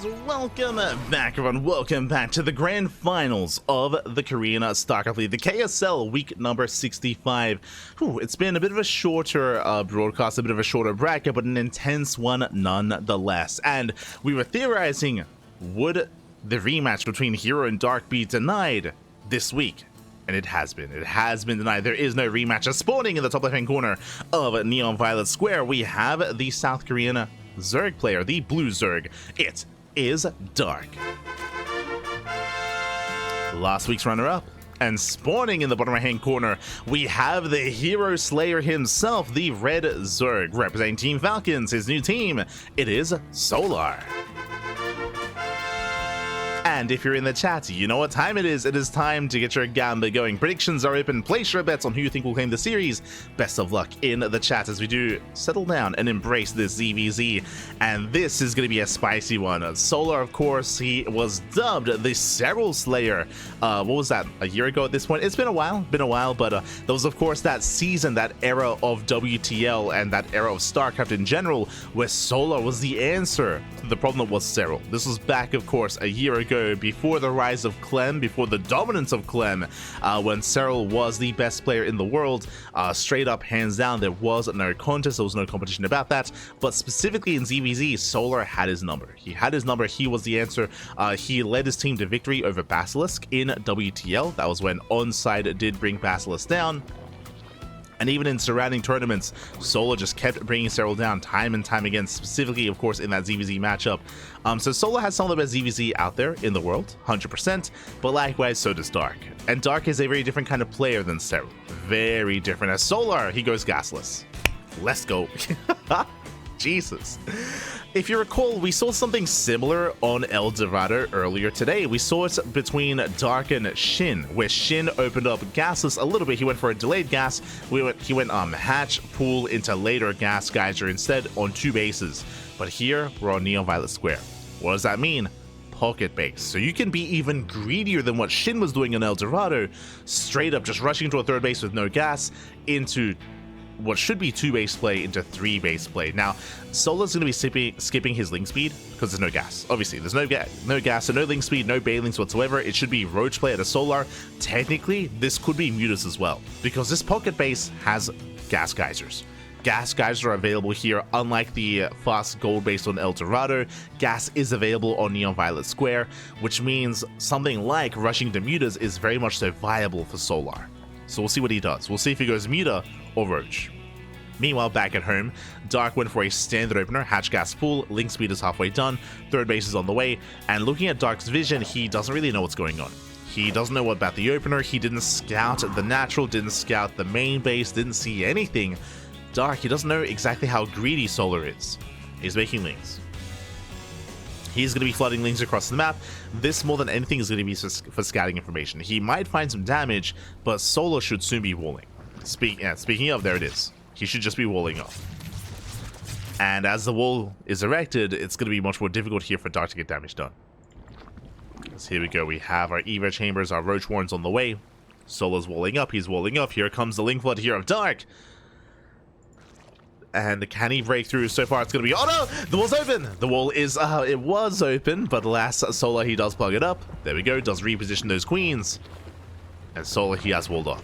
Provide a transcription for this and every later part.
welcome back everyone, welcome back to the grand finals of the Korean StarCraft League, the KSL week number 65. It's been a bit of a shorter broadcast, a bit of a shorter bracket, but an intense one nonetheless. And we were theorizing, would the rematch between Hero and Dark be denied this week? And it has been denied. There is no rematch. Spawning in the top left hand corner of Neon Violet Square, we have the South Korean Zerg player, the blue Zerg. It is Dark, last week's runner-up. And spawning in the bottom right-hand corner, we have the Hero Slayer himself, the red Zerg, representing Team Falcons, his new team. It is Solar. And if you're in the chat, you know what time it is. It is time to get your gamba going. Predictions are open. Place your bets on who you think will claim the series. Best of luck in the chat as we do settle down and embrace this ZvZ. And this is going to be a spicy one. Solar, of course, he was dubbed the Serral Slayer. What was that, a year ago at this point? It's been a while, but there was, of course, that season, that era of WTL and that era of StarCraft in general, where Solar was the answer to the problem that was Serral. This was back, of course, a year ago, before the rise of Clem, before the dominance of Clem, when Serral was the best player in the world. Straight up, hands down, there was no contest, there was no competition about that. But specifically in ZvZ, Solar had his number. He had his number, he was the answer. He led his team to victory over Basilisk in WTL. That was when Onside did bring Basilisk down. And even in surrounding tournaments, Solar just kept bringing Serral down time and time again, specifically, of course, in that ZvZ matchup. So Solar has some of the best ZvZ out there in the world, 100%, but likewise, so does Dark. And Dark is a very different kind of player than Serral. Very different. As Solar, he goes gasless. Let's go. Jesus. If you recall, we saw something similar on El Dorado earlier today. We saw it between Dark and Shin, where Shin opened up gasless a little bit. He went for a delayed gas. He went hatch, pool into later gas geyser instead on 2 bases. But here, we're on Neon Violet Square. What does that mean? Pocket base. So you can be even greedier than what Shin was doing in El Dorado, straight up just rushing into a 3rd base with no gas into what should be 2 base play into 3 base play. Now, Solar's going to be skipping his link speed because there's no gas. Obviously, there's no gas, so no link speed, no bailings whatsoever. It should be Roach play at a Solar. Technically, this could be Mutas as well, because this pocket base has gas geysers. Gas geysers are available here, unlike the fast gold based on El Dorado. Gas is available on Neon Violet Square, which means something like rushing to Mutas is very much so viable for Solar. So we'll see what he does. We'll see if he goes Muta or Roach. Meanwhile, back at home, Dark went for a standard opener, hatch gas full, link speed is halfway done, 3rd base is on the way, and looking at Dark's vision, he doesn't really know what's going on. He doesn't know about the opener, he didn't scout the natural, didn't scout the main base, didn't see anything. Dark, he doesn't know exactly how greedy Solar is. He's making links. He's going to be flooding links across the map. This, more than anything, is going to be for scouting information. He might find some damage, but Solar should soon be walling. Speaking of, there it is. He should just be walling off. And as the wall is erected, it's going to be much more difficult here for Dark to get damage done. So here we go. We have our Evo chambers, our Roach Warrens on the way. Solar's walling up. He's walling up. Here comes the link flood here of Dark. And can he break through? So far, it's going to be... Oh, no! The wall's open! The wall is... it was open, but alas, Solar, he does plug it up. There we go. Does reposition those queens. And Solar, he has walled off.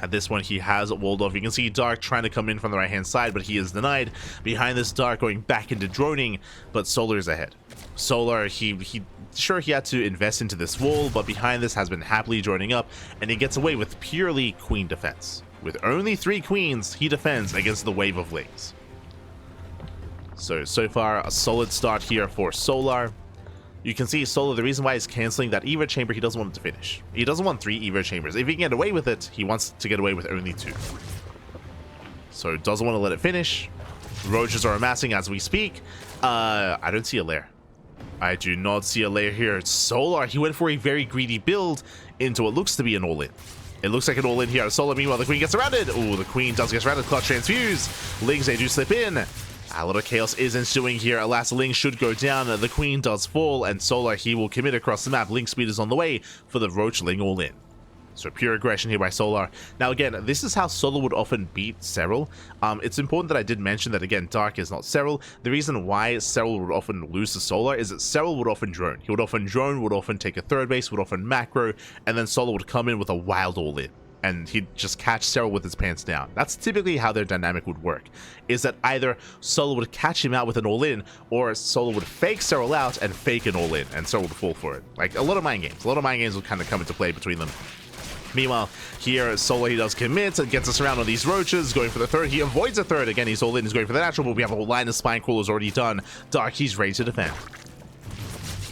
At this one, he has walled off. You can see Dark trying to come in from the right-hand side, but he is denied. Behind this, Dark going back into droning, but Solar is ahead. Solar, he had to invest into this wall, but behind this has been happily droning up, and he gets away with purely queen defense. With only 3 queens, he defends against the wave of links. So far, a solid start here for Solar. You can see Solar, the reason why he's canceling that Evo chamber, he doesn't want it to finish. He doesn't want 3 Evo chambers. If he can get away with it, he wants to get away with only 2. So doesn't want to let it finish. Roaches are amassing as we speak. I don't see a lair. I do not see a lair here. Solar, he went for a very greedy build into what looks to be an all-in. It looks like an all-in here. Solar, meanwhile, the queen gets surrounded. Oh, the queen does get surrounded. Clutch transfuse. Lings, they do slip in. A lot of chaos is ensuing here. Alas, Ling should go down. The queen does fall, and Solar, he will commit across the map. Link speed is on the way for the Roach Ling all-in. So pure aggression here by Solar. Now again, this is how Solar would often beat Serral. It's important that I did mention that again, Dark is not Serral. The reason why Serral would often lose to Solar is that Serral would often drone. He would often drone, would often take a third base, would often macro, and then Solar would come in with a wild all-in. And he'd just catch Serral with his pants down. That's typically how their dynamic would work, is that either Solar would catch him out with an all-in, or Solar would fake Serral out and fake an all-in, and Serral would fall for it. Like, a lot of mind games. A lot of mind games will kind of come into play between them. Meanwhile, here, Solar, he does commit and gets us around on these roaches, going for the third. He avoids a third. Again, he's all in, he's going for the natural, but we have a whole line of spine crawlers already done. Dark, he's ready to defend.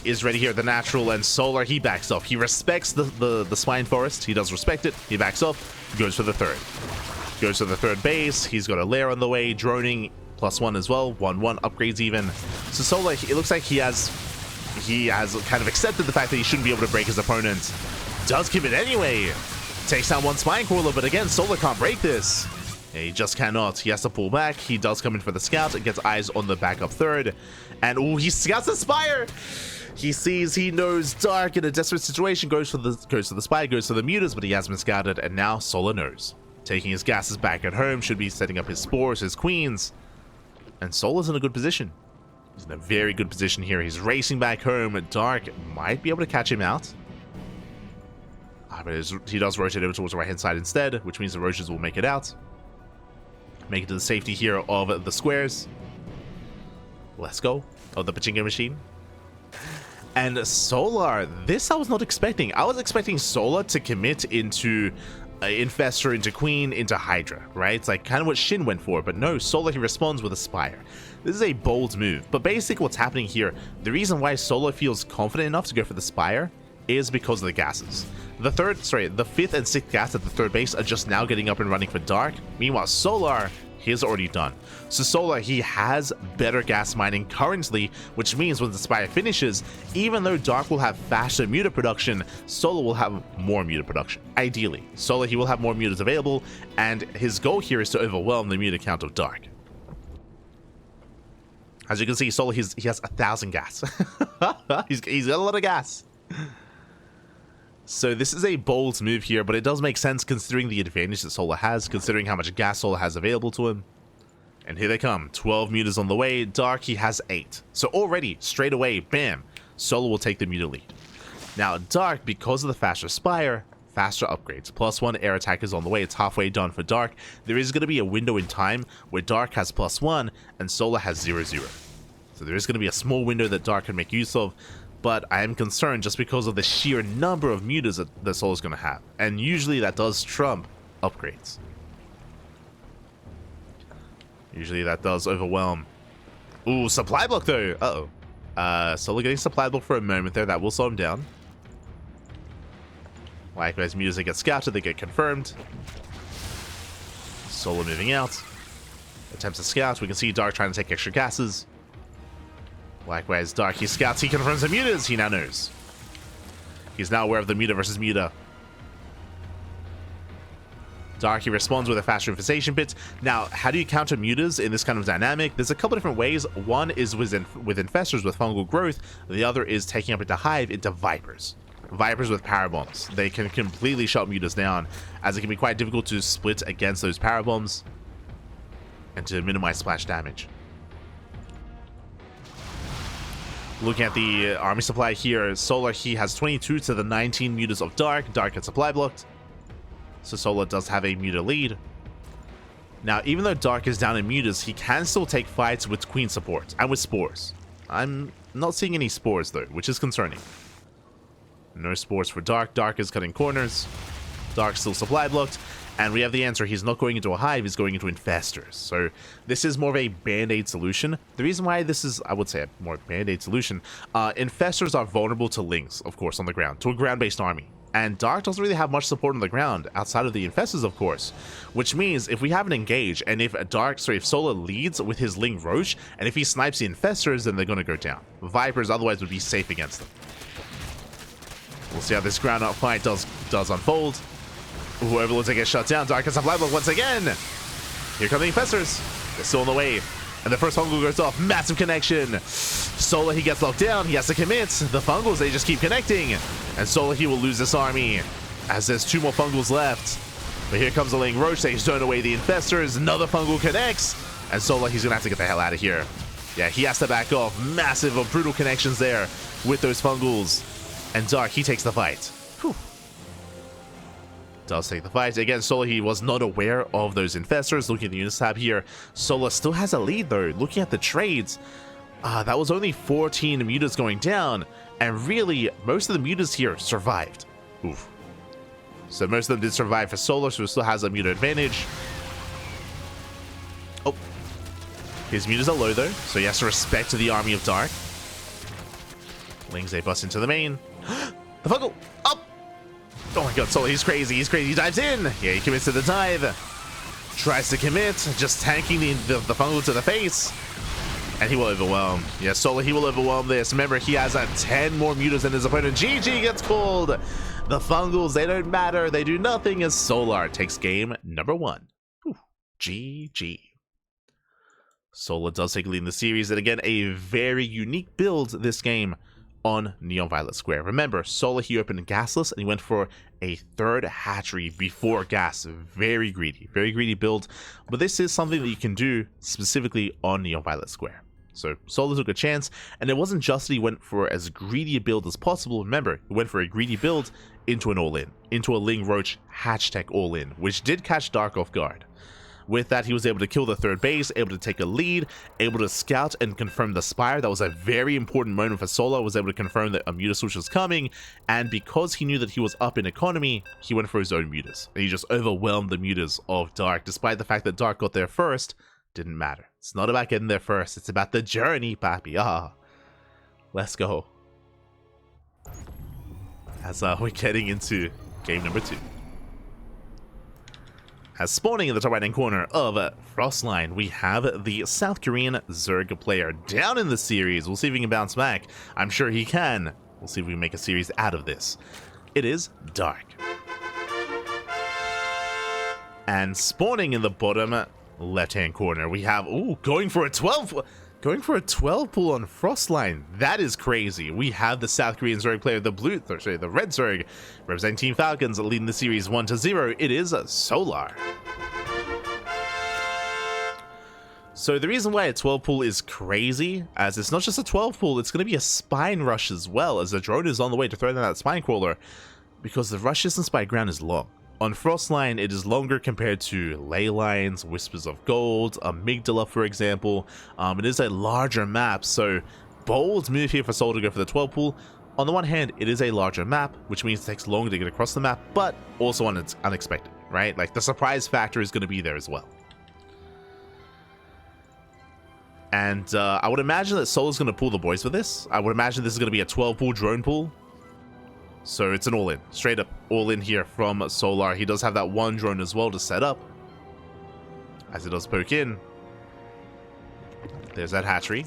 Is ready here, the natural, and Solar, he backs off. He respects the spine forest. He does respect it. He backs off, goes for the third. Goes to the third base. He's got a lair on the way, droning, +1 as well. 1-1, upgrades even. So Solar, it looks like he has kind of accepted the fact that he shouldn't be able to break his opponent. Does commit anyway. Takes down one spine crawler, but again, Solar can't break this. Yeah, he just cannot. He has to pull back. He does come in for the scout. It gets eyes on the backup third. And oh, he scouts the spire. He sees, he knows Dark in a desperate situation, goes to the spire, goes to the mutas, but he has been scouted, and now Solar knows. Taking his gases back at home, should be setting up his spores, his queens. And Solar's in a good position. He's in a very good position here. He's racing back home. Dark might be able to catch him out. But he does rotate over towards the right-hand side instead, which means the roaches will make it out. Make it to the safety here of the squares. Let's go. Oh, the pachinko machine. And Solar, this I was not expecting. I was expecting Solar to commit into Infestor, into Queen, into Hydra, right? It's like kind of what Shin went for, but no, Solar, he responds with a Spire. This is a bold move, but basically what's happening here, the reason why Solar feels confident enough to go for the Spire is because of the gases. The 5th and 6th gas at the third base are just now getting up and running for Dark. Meanwhile, Solar, he's already done. So Solar, he has better gas mining currently, which means when the Spire finishes, even though Dark will have faster muta production, Solar will have more muta production. Ideally, Solar, he will have more mutas available, and his goal here is to overwhelm the muta count of Dark. As you can see, Solar, he has 1,000 gas. he's got a lot of gas. So this is a bold move here, but it does make sense considering the advantage that Solar has, considering how much gas Solar has available to him. And here they come, 12 mutas on the way. Dark, he has 8. So already, straight away, bam, Solar will take the muta lead. Now Dark, because of the faster Spire, faster upgrades. +1 air attack is on the way. It's halfway done for Dark. There is going to be a window in time where Dark has +1 and Solar has 0-0. So there is going to be a small window that Dark can make use of. But I am concerned just because of the sheer number of mutas that Solar's going to have. And usually that does trump upgrades. Usually that does overwhelm. Ooh, supply block though. Uh-oh. Solar getting supply block for a moment there. That will slow him down. Likewise, mutas that get scouted, they get confirmed. Solar moving out. Attempts to scout. We can see Dark trying to take extra gases. Likewise, Dark, he scouts, he confirms the mutas, he now knows. He's now aware of the muta versus muta. Dark, he responds with a faster infestation pit. Now, how do you counter mutas in this kind of dynamic? There's a couple different ways. One is with infestors with fungal growth. The other is taking up into Hive into Vipers. Vipers with power bombs. They can completely shut mutas down, as it can be quite difficult to split against those power bombs and to minimize splash damage. Looking at the army supply here, Solar, he has 22 to the 19 mutas of Dark. Dark gets supply blocked. So Solar does have a muta lead. Now, even though Dark is down in mutas, he can still take fights with Queen support and with spores. I'm not seeing any spores though, which is concerning. No spores for Dark. Dark is cutting corners. Dark still supply blocked. And we have the answer. He's not going into a Hive, he's going into Infestors. So this is more of a band-aid solution. The reason why this is, I would say, a more band-aid solution, Infestors are vulnerable to Lings, of course, on the ground, to a ground-based army. And Dark doesn't really have much support on the ground, outside of the Infestors, of course. Which means, if we have an engage, and if Solar leads with his Ling Roach, and if he snipes the Infestors, then they're going to go down. Vipers otherwise would be safe against them. We'll see how this ground-up fight does unfold. Ooh, Overlords get shut down. Dark has supply block once again. Here come the Infestors. They're still on the way. And the first fungal goes off. Massive connection. Solar, he gets locked down. He has to commit. The fungals, they just keep connecting. And Solar, he will lose this army. as there's 2 more fungals left. But here comes a Ling Roach. They zone away the infestors. Another fungal connects. And Solar, he's going to have to get the hell out of here. Yeah, he has to back off. Massive, brutal connections there with those fungals. And Dark, he takes the fight. Whew. Does take the fight. Again, Solar, he was not aware of those infestors. Looking at the units tab here, Solar still has a lead though. Looking at the trades, that was only 14 mutas going down. And really, most of the mutas here survived. Oof. So most of them did survive for Solar, so he still has a muta advantage. Oh. His mutas are low though, so he has to respect the army of Dark. Lings, they bust into the main. The fungal! Up! Oh my god, Solar, he's crazy, he's crazy. He dives in! Yeah, he commits to the dive. Tries to commit, just tanking the fungal to the face. And he will overwhelm. Yeah, Solar, he will overwhelm this. Remember, he has 10 more mutas than his opponent. GG gets called. The fungals, they don't matter. They do nothing as Solar takes game number 1. Whew. GG. Solar does take a lead in the series. And again, a very unique build this game on Neon Violet Square. Remember, Solar, he opened gasless and he went for a 3rd hatchery before gas. Very greedy build. But this is something that you can do specifically on Neon Violet Square. So Solar took a chance, and it wasn't just that he went for as greedy a build as possible. Remember, he went for a greedy build into an all-in, into a Ling Roach hatch tech all-in, which did catch Dark off guard. With that, he was able to kill the 3rd base, able to take a lead, able to scout and confirm the Spire. That was a very important moment for Solar, was able to confirm that a muta switch was coming, and because he knew that he was up in economy, he went for his own mutas. And he just overwhelmed the mutas of Dark, despite the fact that Dark got there first. Didn't matter. It's not about getting there first, it's about the journey, papi. Let's go. As we're getting into game number 2. As spawning in the top right hand corner of Frostline, we have the South Korean Zerg player down in the series. We'll see if he can bounce back. I'm sure he can. We'll see if we can make a series out of this. It is Dark. And spawning in the bottom left hand corner, we have, going for a 12 pull on Frostline. That is crazy. We have the South Korean Zerg player, the Red Zerg, representing Team Falcons, leading the series 1-0. It is Solar. So the reason why a 12 pull is crazy, as it's not just a 12 pull, it's going to be a spine rush as well, as the drone is on the way to throw down that spine crawler, because the rush distance by ground is long. On Frostline, it is longer compared to Ley Lines, Whispers of Gold, Amygdala, for example. It is a larger map, so bold move here for Solar to go for the 12 pull. On the one hand, it is a larger map, which means it takes longer to get across the map, but also unexpected, right? Like, the surprise factor is going to be there as well. And I would imagine that Solar's going to pull the boys for this. I would imagine this is going to be a 12 pull drone pull. So it's an all-in, straight up all-in here from Solar. He does have that 1 drone as well to set up, as it does poke in. There's that hatchery.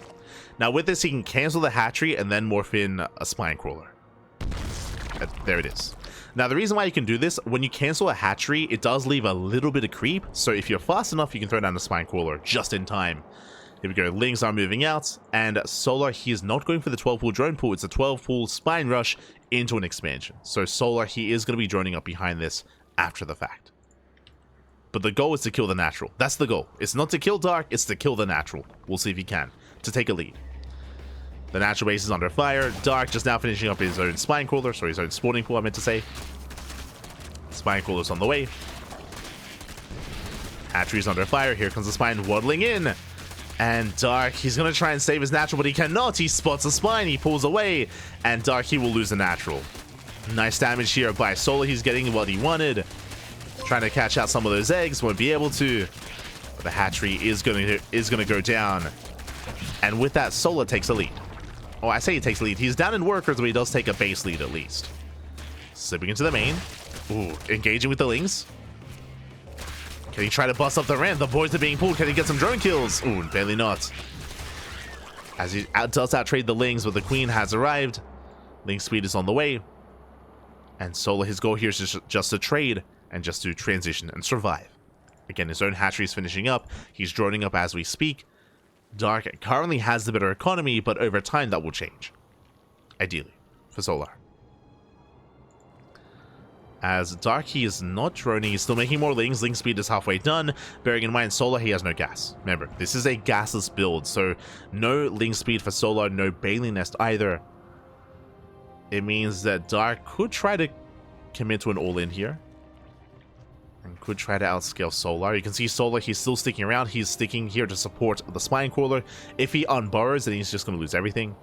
Now with this, he can cancel the hatchery and then morph in a spine crawler. There it is. Now the reason why you can do this, when you cancel a hatchery, it does leave a little bit of creep. So if you're fast enough, you can throw down a spine crawler just in time. Here we go, Lings are moving out, and Solar, he is not going for the 12 pull drone pull, it's a 12 pull spine rush into an expansion. So Solar, he is going to be droning up behind this after the fact. But the goal is to kill the natural. That's the goal. It's not to kill Dark, it's to kill the natural. We'll see if he can, to take a lead. The natural base is under fire. Dark just now finishing up his own spine crawler, sorry, his own spawning pool, I meant to say. Spine crawler's on the way. Hatchery's under fire, here comes the spine waddling in. And Dark, he's going to try and save his natural, but he cannot. He spots a spine, he pulls away, and Dark, he will lose the natural. Nice damage here by Solar. He's getting what he wanted. Trying to catch out some of those eggs, won't be able to. But the hatchery is going to go down. And with that, Solar takes a lead. Oh, I say he takes a lead. He's down in workers, but he does take a base lead at least. Slipping into the main. Ooh, engaging with the Lings. Can he try to bust up the ramp? The boys are being pulled. Can he get some drone kills? Ooh, barely not. As he does out-trade the Lings, but the Queen has arrived. Ling speed is on the way. And Solar, his goal here is just to trade and just to transition and survive. Again, his own hatchery is finishing up. He's droning up as we speak. Dark currently has the better economy, but over time that will change. Ideally, for Solar. As Darky is not droning, he's still making more lings. Ling speed is halfway done. Bearing in mind, Solar, he has no gas. Remember, this is a gasless build, so no ling speed for Solar, no Bailey Nest either. It means that Dark could try to commit to an all-in here. And could try to outscale Solar. You can see Solar, he's still sticking around. He's sticking here to support the Spine Crawler. If he unburrows, then he's just going to lose everything.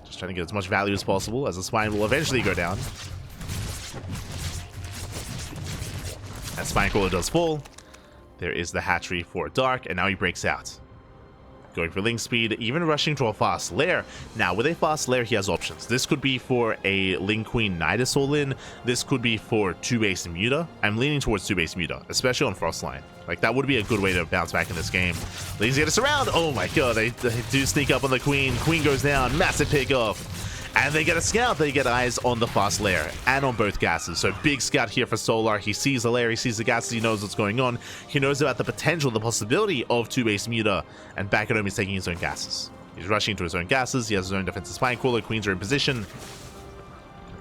Just trying to get as much value as possible, as the Spine will eventually go down. As Spine Crawler does fall, there is the hatchery for Dark, and now he breaks out. Going for ling speed, even rushing to a fast lair. Now, with a fast lair, he has options. This could be for a Ling Queen Nidus all-in. This could be for 2-base Muta. I'm leaning towards 2-base Muta, especially on Frostline. Like, that would be a good way to bounce back in this game. Lings get us around. Oh my god, they do sneak up on the Queen. Queen goes down. Massive pick off. And they get a scout. They get eyes on the fast lair and on both gases. So big scout here for Solar. He sees the lair, he sees the gases, he knows what's going on. He knows about the potential, the possibility of 2-base Muta. And back at home, he's taking his own gases. He's rushing into his own gases. He has his own defensive Spine Crawler. Queens are in position.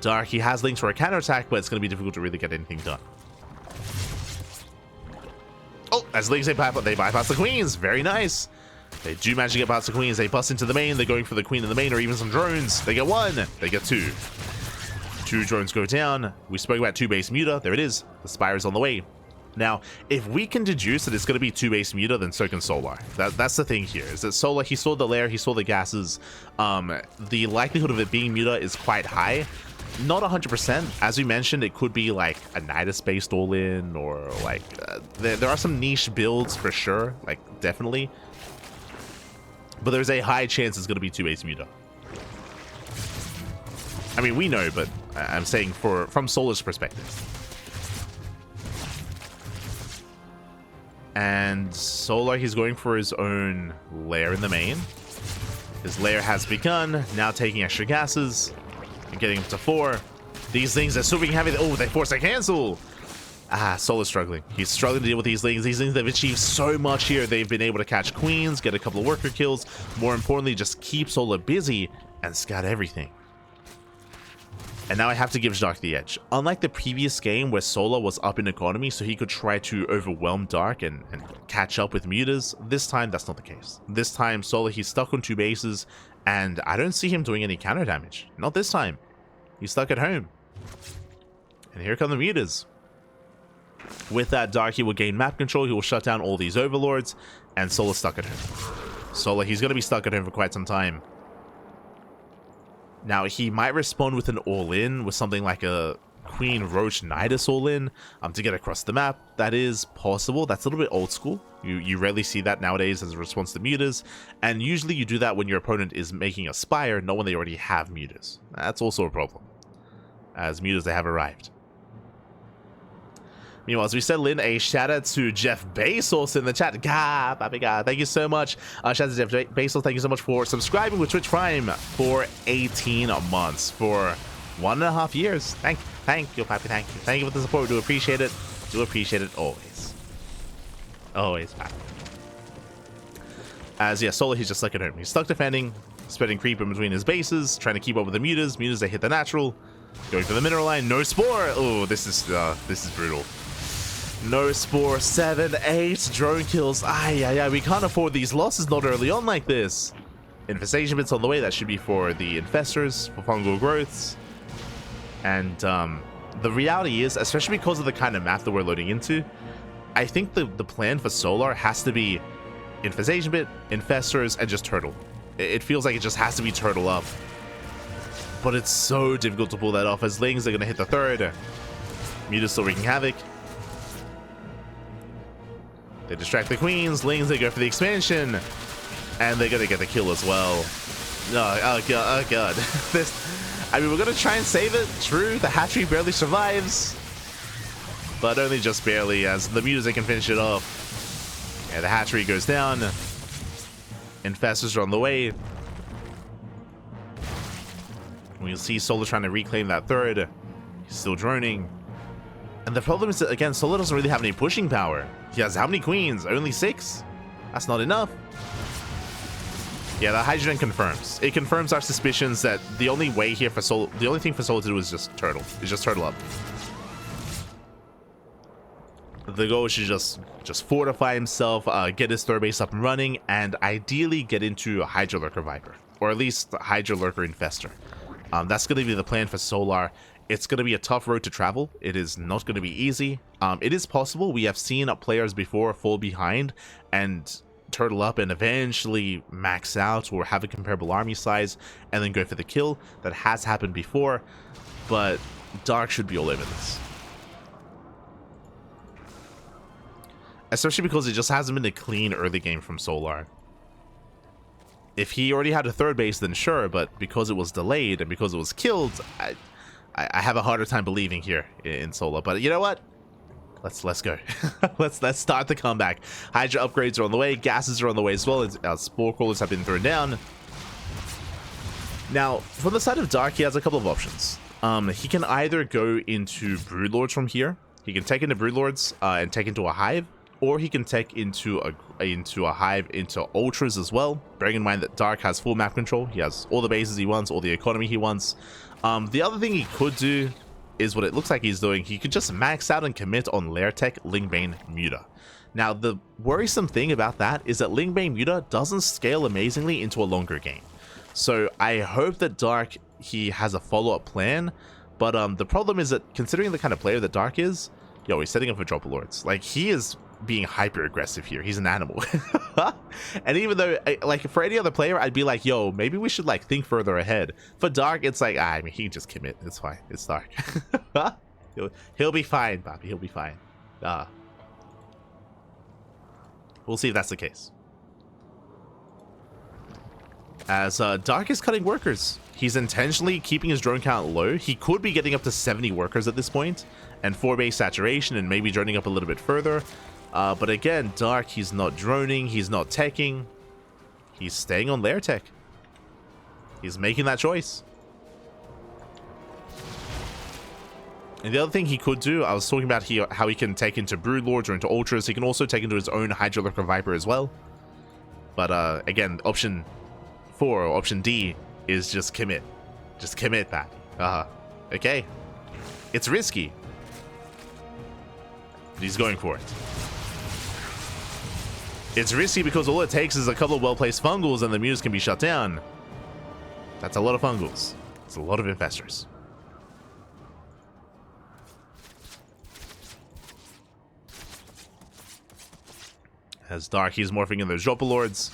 Dark, he has links for a counterattack, but it's going to be difficult to really get anything done. Oh, as Lings, they bypass the Queens. Very nice. They do manage to get past the Queens. They bust into the main. They're going for the Queen in the main, or even some drones. They get one. They get two. Two drones go down. We spoke about 2-base Muta. There it is. The Spire is on the way. Now, if we can deduce that it's going to be 2-base Muta, then so can Solar. That's the thing here, is that Solar, he saw the lair, he saw the gases. The likelihood of it being Muta is quite high. Not 100%. As we mentioned, it could be like a Nidus-based all-in, or like... there are some niche builds for sure, like, definitely. But there's a high chance it's going to be 2-base Muta. I mean, we know, but I'm saying from Solar's perspective. And Solar, he's going for his own lair in the main. His lair has begun, now taking extra gases. And getting up to 4. These things are still being heavy. Oh, they force a cancel. Solar's struggling. He's struggling to deal with these things. These things, they've achieved so much here. They've been able to catch Queens, get a couple of worker kills. More importantly, just keep Solar busy and scout everything. And now I have to give Dark the edge. Unlike the previous game where Solar was up in economy, so he could try to overwhelm Dark and catch up with Mutas, this time that's not the case. This time, Solar, he's stuck on 2 bases, and I don't see him doing any counter damage. Not this time. He's stuck at home. And here come the Mutas. With that, Dark, he will gain map control, he will shut down all these overlords, and Solar's stuck at home. Solar, he's going to be stuck at home for quite some time. Now, he might respond with an all-in, with something like a Queen Roach Nidus all-in, to get across the map. That is possible. That's a little bit old school. You rarely see that nowadays as a response to Mutas, and usually you do that when your opponent is making a Spire, not when they already have Mutas. That's also a problem, as Mutas, they have arrived. Meanwhile, as we settle in, a shout out to Jeff Bezos in the chat. Thank you so much. Shout out to Jeff Bezos. Thank you so much for subscribing with Twitch Prime for 18 months, for 1.5 years. Thank you, Pappy. Thank you. Thank you for the support. We do appreciate it. Do appreciate it always. Always, Pappy. As yeah, Solar, he's just stuck at home. He's stuck defending, spreading creep in between his bases, trying to keep up with the Mutas. Mutas, they hit the natural. Going for the mineral line. No Spore. Oh, this is brutal. No Spore, 7, 8 drone kills. We can't afford these losses not early on like this. Infestation bits on the way. That should be for the infestors, for fungal growths. And the reality is, especially because of the kind of map that we're loading into, I think the plan for Solar has to be infestation bit, infestors, and just turtle. It feels like it just has to be turtle up. But it's so difficult to pull that off, as Lings are going to hit the 3rd. Muta's still wreaking havoc. They distract the Queens. Lings, they go for the expansion. And they're going to get the kill as well. Oh god. I mean, we're going to try and save it. True, the hatchery barely survives. But only just barely, as the Mutas, they can finish it off. Yeah, the hatchery goes down. Infestors are on the way. We'll see Solar trying to reclaim that 3rd. He's still droning. And the problem is that, again, Solar doesn't really have any pushing power. He has how many Queens? Only 6? That's not enough. Yeah, the hydrogen confirms. It confirms our suspicions that the only way here for Solo, the only thing for Solo to do is just turtle. Is just turtle up. The goal is to just fortify himself, get his third base up and running, and ideally get into a Hydra Lurker Viper, or at least Hydra Lurker Infestor. That's going to be the plan for Solar. It's going to be a tough road to travel. It is not going to be easy. It is possible. We have seen players before fall behind and turtle up and eventually max out or have a comparable army size and then go for the kill. That has happened before, but Dark should be all over this. Especially because it just hasn't been a clean early game from Solar. If he already had a third base, then sure, but because it was delayed and because it was killed, I have a harder time believing here in Solar. But you know what? Let's go. let's start the comeback. Hydra upgrades are on the way. Gases are on the way as well. Spore crawlers have been thrown down. Now, from the side of Dark, he has a couple of options. He can either go into Broodlords from here. He can take into Broodlords and take into a Hive, or he can take into a Hive into Ultras as well. Bearing in mind that Dark has full map control. He has all the bases he wants, all the economy he wants. The other thing he could do is what it looks like he's doing. He could just max out and commit on Lair Tech, Lingbane, Muta. Now, the worrisome thing about that is that Lingbane Muta doesn't scale amazingly into a longer game. So I hope that Dark, he has a follow-up plan. But the problem is that considering the kind of player that Dark is, yo, he's setting up for Dropper Lords. Like, he is being hyper aggressive here. He's an animal. And even though, like, for any other player, I'd be like, yo, maybe we should like think further ahead. For Dark, it's like, I mean, he can just commit. It's fine. It's Dark. he'll be fine, Bobby. He'll be fine. We'll see if that's the case. As Dark is cutting workers. He's intentionally keeping his drone count low. He could be getting up to 70 workers at this point, and 4-base saturation, and maybe droning up a little bit further. But again, Dark, he's not droning, he's not teching. He's staying on Lair Tech. He's making that choice. And the other thing he could do, I was talking about here, how he can take into Broodlords or into Ultras. He can also take into his own Hydra Lurker Viper as well. But again, option 4 or option D is just commit. Just commit that. Okay. It's risky. But he's going for it. It's risky because all it takes is a couple of well-placed fungals and the Muse can be shut down. That's a lot of fungals. It's a lot of infestors. As Dark, he's morphing in those Dropper Lords.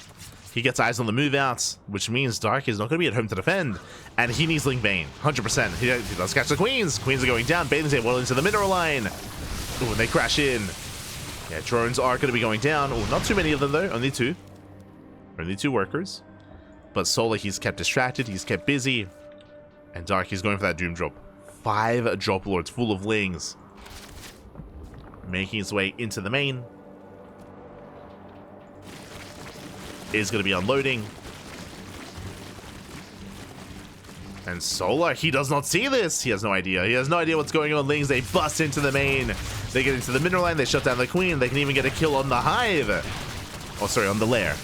He gets eyes on the move outs, which means Dark is not going to be at home to defend. And he needs Lingbane, 100%. He does catch the Queens. Queens are going down. Bathing Tape well into the mineral line. Ooh, and they crash in. Yeah, drones are going to be going down. Oh, not too many of them, though. Only 2. Only 2 workers. But Solar, he's kept distracted. He's kept busy. And Dark, he's going for that Doom Drop. 5 Dropper Lords full of Lings. Making his way into the main. Is going to be unloading. And Solar, he does not see this. He has no idea. He has no idea what's going on. Lings, they bust into the main. They get into the mineral line. They shut down the Queen. They can even get a kill on the Hive. Oh, sorry, on the Lair.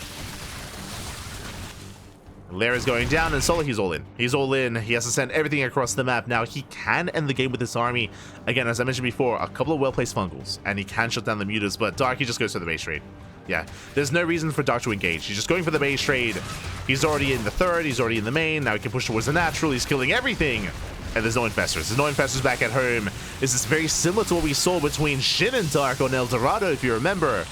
Lair is going down, and Solar, he's all in. He's all in. He has to send everything across the map. Now, he can end the game with this army. Again, as I mentioned before, a couple of well-placed fungals, and he can shut down the mutas, but Dark, he just goes for the base trade. Yeah, there's no reason for Dark to engage. He's just going for the base trade. He's already in the third. He's already in the main. Now he can push towards the natural. He's killing everything. And there's no infestors. There's no infestors back at home. This is very similar to what we saw between Shin and Dark on El Dorado, if you remember.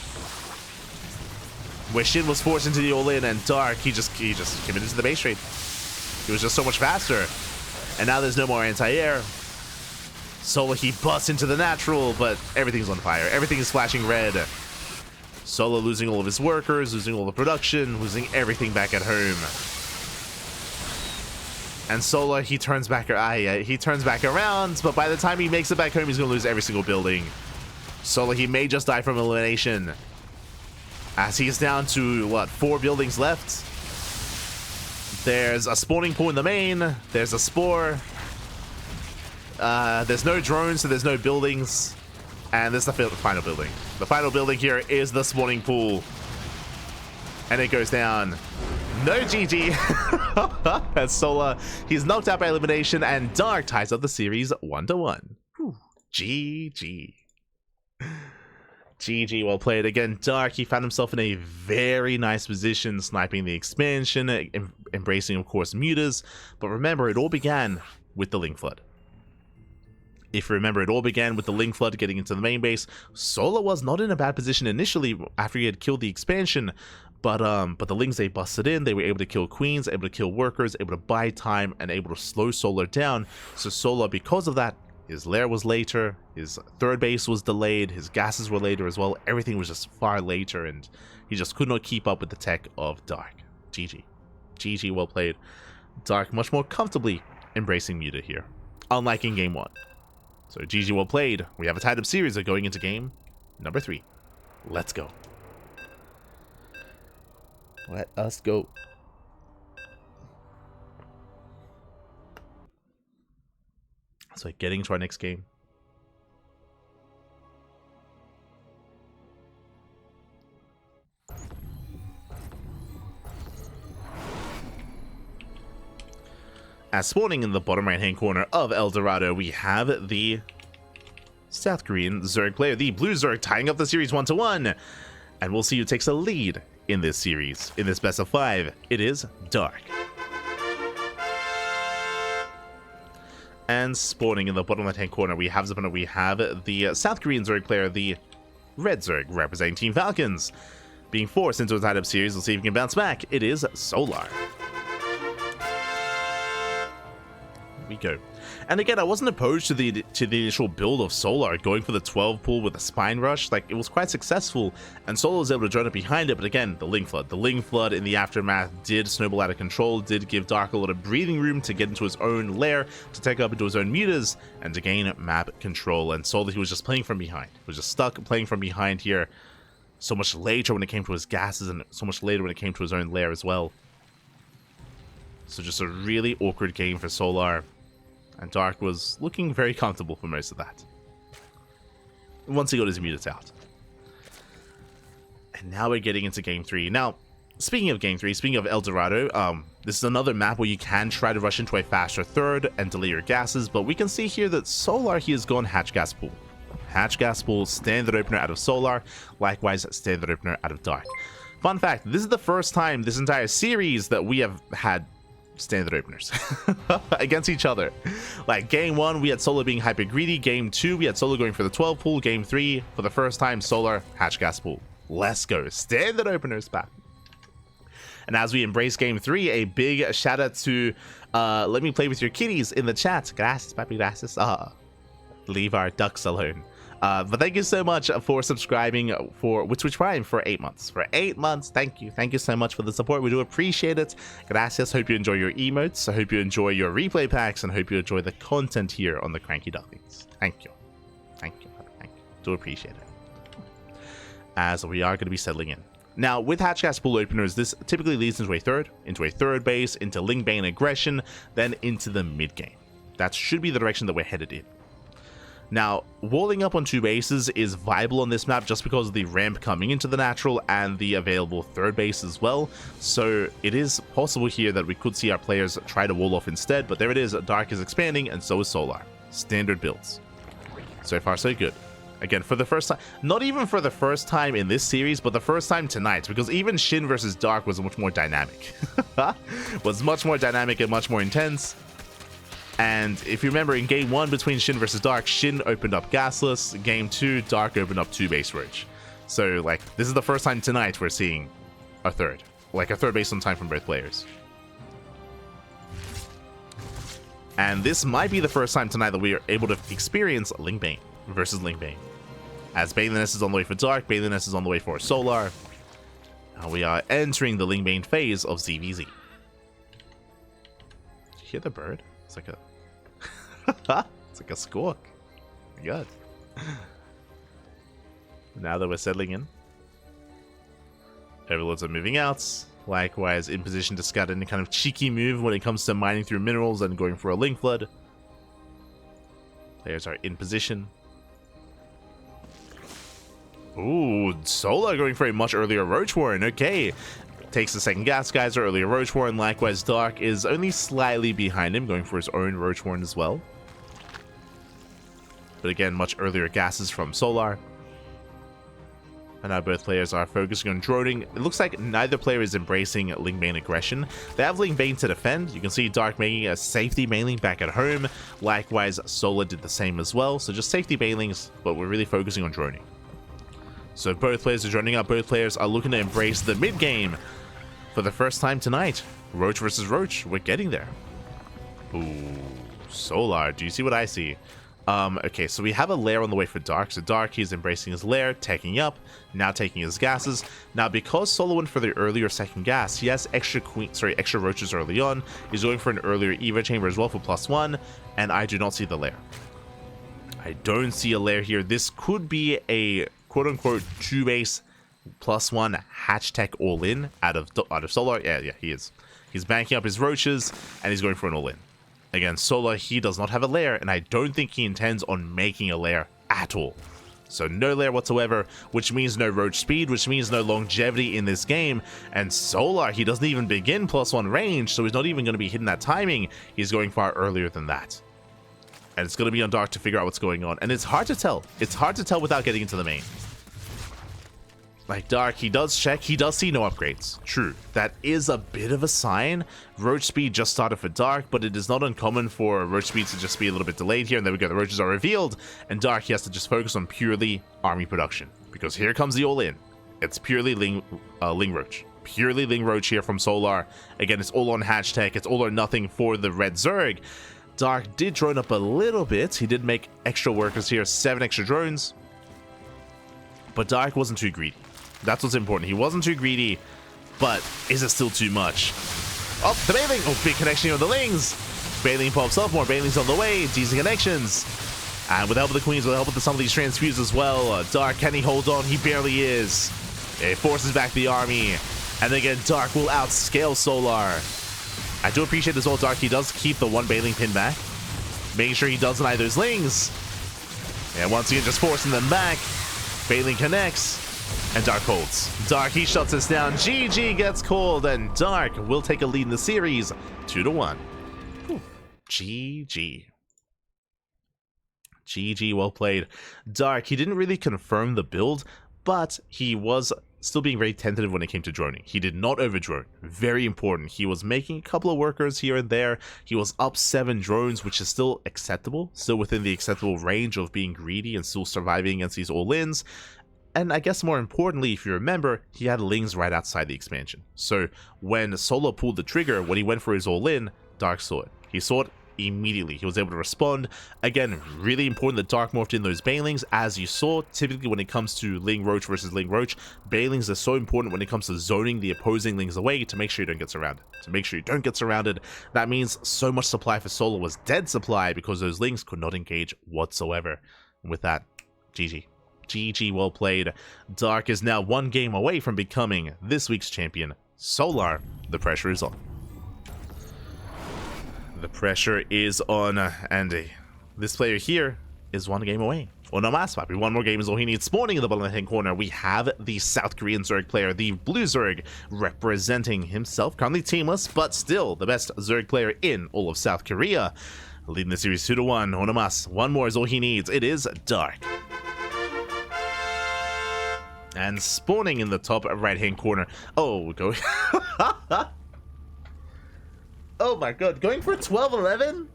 Where Shin was forced into the all-in, and Dark, he just committed to the base trade. He was just so much faster. And now there's no more anti-air. Solar, he busts into the natural, but everything's on fire. Everything is flashing red. Solar losing all of his workers, losing all the production, losing everything back at home. And Solar, he turns back around, but by the time he makes it back home, he's going to lose every single building. Solar, he may just die from elimination. As he's down to, what, 4 buildings left. There's a spawning pool in the main. There's a spore. There's no drones, so there's no buildings. And this is the final building. The final building here is the spawning pool. And it goes down. No GG. As Solar, he's knocked out by elimination, and Dark ties up the series 1-1. GG. GG, well played. Again, Dark, he found himself in a very nice position, sniping the expansion, embracing, of course, mutas. But remember, it all began with the Link Flood. If you remember, it all began with the Link Flood getting into the main base. Solar was not in a bad position initially after he had killed the expansion, but the Lings, they busted in. They were able to kill queens, able to kill workers, able to buy time, and able to slow Solar down. So Solar, because of that, his lair was later, his third base was delayed, his gases were later as well. Everything was just far later, and he just could not keep up with the tech of Dark. GG. GG, well played. Dark much more comfortably embracing Muta here, unlike in game 1. So GG, well played. We have a tied up series of going into game number 3. Let's go. Let us go. So getting to our next game. As spawning in the bottom right hand corner of El Dorado, we have the South Korean Zerg player, the Blue Zerg, tying up the series 1-1. And we'll see who takes a lead in this series. In this best of 5, it is Dark. And spawning in the bottom left-hand corner, we have the South Korean Zerg player, the Red Zerg, representing Team Falcons. Being forced into a tied-up series, we'll see if he can bounce back. It is Solar. We go. And again, I wasn't opposed to the initial build of Solar, going for the 12 pull with a spine rush. Like, it was quite successful, and Solar was able to join up behind it. But again, the Link Flood in the aftermath did snowball out of control, did give Dark a lot of breathing room to get into his own lair, to take up into his own mutas, and to gain map control. And Solar, he was just playing from behind. He was just stuck playing from behind here. So much later when it came to his gases, and so much later when it came to his own lair as well. So just a really awkward game for Solar. And Dark was looking very comfortable for most of that, once he got his mutas out. And now we're getting into Game 3. Now, speaking of Game 3, speaking of El Dorado, this is another map where you can try to rush into a faster third and delay your gases, but we can see here that Solar, he has gone Hatch Gas Pool. Hatch Gas Pool, standard opener out of Solar, likewise standard opener out of Dark. Fun fact, this is the first time this entire series that we have had standard openers against each other. Like game 1, we had Solar being hyper greedy. Game 2, we had Solar going for the 12 pool. Game 3, for the first time, Solar Hatch Gas Pool. Let's go. Standard openers back. And as we embrace game 3, a big shout out to Let Me Play With Your Kitties in the chat. Gracias, papi, gracias. Leave our ducks alone. But thank you so much for subscribing for with Twitch Prime for 8 months. For 8 months, thank you. Thank you so much for the support. We do appreciate it. Gracias. Hope you enjoy your emotes. I hope you enjoy your replay packs, and hope you enjoy the content here on the CranKy Ducklings. Thank you. Thank you. Thank you. Do appreciate it. As we are going to be settling in. Now, with Hatch Gas Pool openers, this typically leads into a third base, into Ling Bane aggression, then into the mid game. That should be the direction that we're headed in. Now, walling up on 2 bases is viable on this map just because of the ramp coming into the natural and the available third base as well. So it is possible here that we could see our players try to wall off instead, but there it is. Dark is expanding, and so is Solar. Standard builds. So far, so good. Again, for the first time, not even for the first time in this series, but the first time tonight, because even Shin versus Dark was much more dynamic. Was much more dynamic and much more intense. And if you remember, in game 1 between Shin versus Dark, Shin opened up gasless. Game 2, Dark opened up 2 base roach. So, like, this is the first time tonight we're seeing a third. Like, a third base on time from both players. And this might be the first time tonight that we are able to experience Ling Bane versus Ling Bane. As Baneliness is on the way for Dark, Baneliness is on the way for Solar. Now we are entering the Ling Bane phase of ZvZ. Did you hear the bird? It's like a... it's like a squawk. Oh my god. Now that we're settling in, Overlords are moving out. Likewise, in position to scout any kind of cheeky move when it comes to mining through minerals and going for a Link Flood. Players are in position. Ooh, Solar going for a much earlier Roach Warren. Okay. takes the second gas geyser, earlier Roach Warren. Likewise, Dark is only slightly behind him, going for his own Roach Warren as well. But again, much earlier gases from Solar. And now both players are focusing on droning. It looks like neither player is embracing Ling Bane aggression. They have Ling Bane to defend. You can see Dark making a safety Baneling back at home. Likewise, Solar did the same as well. So just safety Banelings, but we're really focusing on droning. So both players are droning up. Both players are looking to embrace the mid game for the first time tonight. Roach versus Roach. We're getting there. Ooh, Solar. Do you see what I see? Okay, so we have a lair on the way for Dark. So Dark, he's embracing his lair, taking up, now taking his gases. Now, because Solo went for the earlier second gas, he has extra roaches early on. He's going for an earlier Eva chamber as well for +1, and I do not see the lair. I don't see a lair here. This could be a quote-unquote 2-base +1 hatch tech all-in out of Solar. Yeah, he is. He's banking up his roaches, and he's going for an all-in. Again, Solar, he does not have a lair, and I don't think he intends on making a lair at all. So no lair whatsoever, which means no roach speed, which means no longevity in this game. And Solar, he doesn't even begin +1 range, so he's not even going to be hitting that timing. He's going far earlier than that. And it's going to be on Dark to figure out what's going on. And it's hard to tell. It's hard to tell without getting into the main. Like Dark, he does check, he does see no upgrades. True, that is a bit of a sign. Roach speed just started for Dark, but it is not uncommon for Roach speed to just be a little bit delayed here. And there we go, the roaches are revealed. And Dark, he has to just focus on purely army production. Because here comes the all-in. It's purely Ling Roach. Purely Ling Roach here from Solar. Again, it's all on hatch tech, it's all or nothing for the red Zerg. Dark did drone up a little bit. He did make extra workers here, 7 extra drones. But Dark wasn't too greedy. That's what's important. He wasn't too greedy, but is it still too much? Oh, the Baneling! Oh, big connection here with the Lings! Baneling pops up, more Banelings on the way, decent connections. And with the help of the Queens, with the help of some of these transfuse as well, Dark, can he hold on? He barely is. It forces back the army. And again, Dark will outscale Solar. I do appreciate this old Dark. He does keep the one Baneling pin back, making sure he doesn't eye those Lings. And once again, just forcing them back. Baneling connects. And Dark holds. Dark, he shuts us down. GG gets called, and Dark will take a lead in the series, 2-1. Whew. GG. GG, well played. Dark, he didn't really confirm the build, but he was still being very tentative when it came to droning. He did not overdrone. Very important. He was making a couple of workers here and there. He was up 7 drones, which is still acceptable. Still within the acceptable range of being greedy and still surviving against these all-ins. And I guess more importantly, if you remember, he had Lings right outside the expansion. So when Solo pulled the trigger, when he went for his all-in, Dark saw it. He saw it immediately. He was able to respond. Again, really important that Dark morphed in those Banelings. As you saw, typically when it comes to Ling Roach versus Ling Roach, Banelings are so important when it comes to zoning the opposing Lings away to make sure you don't get surrounded. To make sure you don't get surrounded, that means so much supply for Solo was dead supply because those Lings could not engage whatsoever. And with that, GG. GG, well played. Dark is now 1 game away from becoming this week's champion. Solar, the pressure is on. The pressure is on, and this player here is 1 game away. Oh no, mas papi. 1 more game is all he needs. Spawning in the bottom left-hand corner, we have the South Korean Zerg player, the Blue Zerg, representing himself. Currently teamless, but still the best Zerg player in all of South Korea. Leading the series 2-1. Oh no, mas. 1 more is all he needs. It is Dark. And spawning in the top right-hand corner. Oh, go. Oh my god, going for 12-11?